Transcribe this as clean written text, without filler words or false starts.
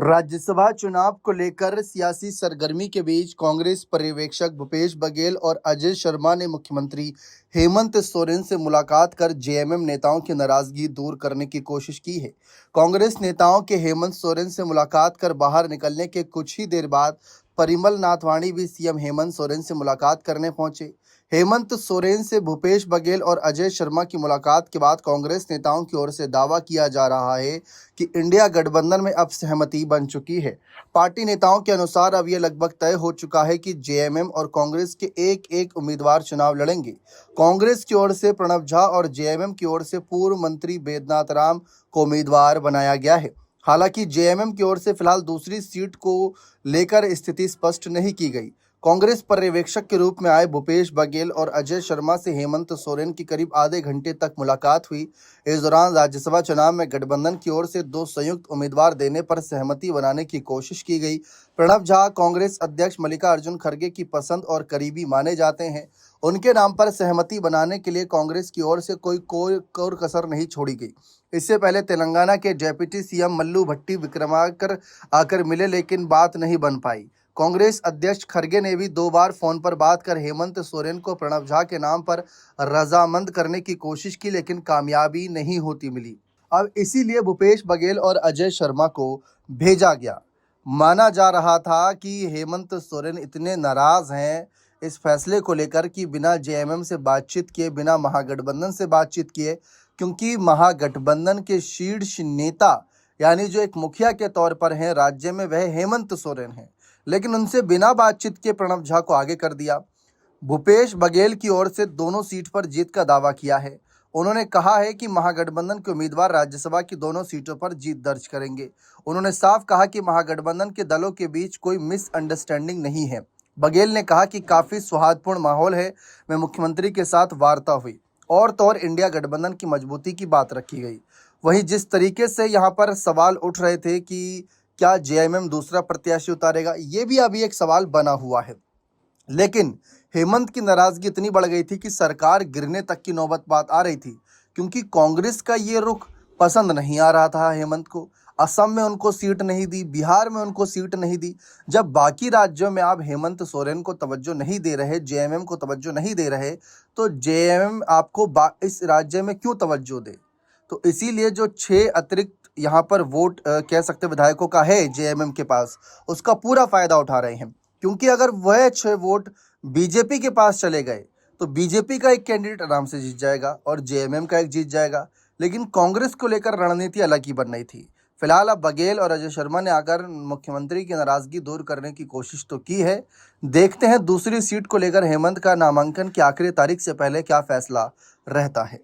राज्यसभा चुनाव को लेकर सियासी सरगर्मी के बीच कांग्रेस पर्यवेक्षक भूपेश बघेल और अजय शर्मा ने मुख्यमंत्री हेमंत सोरेन से मुलाकात कर जेएमएम नेताओं की नाराजगी दूर करने की कोशिश की है। कांग्रेस नेताओं के हेमंत सोरेन से मुलाकात कर बाहर निकलने के कुछ ही देर बाद परिमल नाथवाणी भी सीएम हेमंत सोरेन से मुलाकात करने पहुंचे। हेमंत सोरेन से भूपेश बघेल और अजय शर्मा की मुलाकात के बाद कांग्रेस नेताओं की ओर से दावा किया जा रहा है कि इंडिया गठबंधन में अब सहमति बन चुकी है। पार्टी नेताओं के अनुसार अब यह लगभग तय हो चुका है कि जेएमएम और कांग्रेस के एक एक उम्मीदवार चुनाव लड़ेंगे। कांग्रेस की ओर से प्रणब झा और जेएमएम की ओर से पूर्व मंत्री बैद्यनाथ राम को उम्मीदवार बनाया गया है। हालांकि जेएमएम की ओर से फिलहाल दूसरी सीट को लेकर स्थिति स्पष्ट नहीं की गई। कांग्रेस पर्यवेक्षक के रूप में आए भूपेश बघेल और अजय शर्मा से हेमंत सोरेन की करीब आधे घंटे तक मुलाकात हुई। इस दौरान राज्यसभा चुनाव में गठबंधन की ओर से 2 संयुक्त उम्मीदवार देने पर सहमति बनाने की कोशिश की गई। प्रणब झा कांग्रेस अध्यक्ष मल्लिकार्जुन खड़गे की पसंद और करीबी माने जाते हैं। उनके नाम पर सहमति बनाने के लिए कांग्रेस की ओर से कोई कसर नहीं छोड़ी गई। इससे पहले तेलंगाना के डिप्टी सीएम मल्लू भट्टी विक्रमार्का आकर मिले, लेकिन बात नहीं बन पाई। कांग्रेस अध्यक्ष खड़गे ने भी 2 बार फोन पर बात कर हेमंत सोरेन को प्रणब झा के नाम पर रजामंद करने की कोशिश की, लेकिन कामयाबी नहीं होती मिली। अब इसीलिए भूपेश बघेल और अजय शर्मा को भेजा गया। माना जा रहा था कि हेमंत सोरेन इतने नाराज हैं इस फैसले को लेकर कि बिना जेएमएम से बातचीत किए, बिना महागठबंधन से बातचीत किए, क्योंकि महागठबंधन के शीर्ष नेता यानी जो एक मुखिया के तौर पर हैं राज्य में, वह हेमंत सोरेन हैं, लेकिन उनसे बिना बातचीत के प्रणब झा को आगे कर दिया। भूपेश बघेल की ओर से दोनों सीट पर जीत का दावा किया है। उन्होंने कहा है कि महागठबंधन के उम्मीदवार राज्यसभा की दोनों सीटों पर जीत दर्ज करेंगे। उन्होंने साफ कहा कि महागठबंधन के दलों के बीच कोई मिसअंडरस्टैंडिंग नहीं है। बघेल ने कहा कि काफी सौहार्दपूर्ण माहौल है। में मुख्यमंत्री के साथ वार्ता हुई और तो और इंडिया गठबंधन की मजबूती की बात रखी गई। वहीं जिस तरीके से यहाँ पर सवाल उठ रहे थे कि क्या जेएमएम दूसरा प्रत्याशी उतारेगा, ये भी अभी एक सवाल बना हुआ है। लेकिन हेमंत की नाराजगी इतनी बढ़ गई थी कि सरकार गिरने तक की नौबत बात आ रही थी, क्योंकि कांग्रेस का ये रुख पसंद नहीं आ रहा था हेमंत को। असम में उनको सीट नहीं दी, बिहार में उनको सीट नहीं दी। जब बाकी राज्यों में आप हेमंत सोरेन को तवज्जो नहीं दे रहे, जेएमएम को तवज्जो नहीं दे रहे, तो जेएमएम आपको इस राज्य में क्यों तवज्जो दे? तो इसीलिए जो 6 अतिरिक्त यहाँ पर वोट कह सकते विधायकों का है जेएमएम के पास, उसका पूरा फायदा उठा रहे हैं। क्योंकि अगर वह 6 वोट बीजेपी के पास चले गए तो बीजेपी का एक कैंडिडेट आराम से जीत जाएगा और जेएमएम का एक जीत जाएगा। लेकिन कांग्रेस को लेकर रणनीति अलग ही बन रही थी। फिलहाल अब बघेल और अजय शर्मा ने आकर मुख्यमंत्री की नाराजगी दूर करने की कोशिश तो की है। देखते हैं दूसरी सीट को लेकर हेमंत का नामांकन की आखिरी तारीख से पहले क्या फैसला रहता है।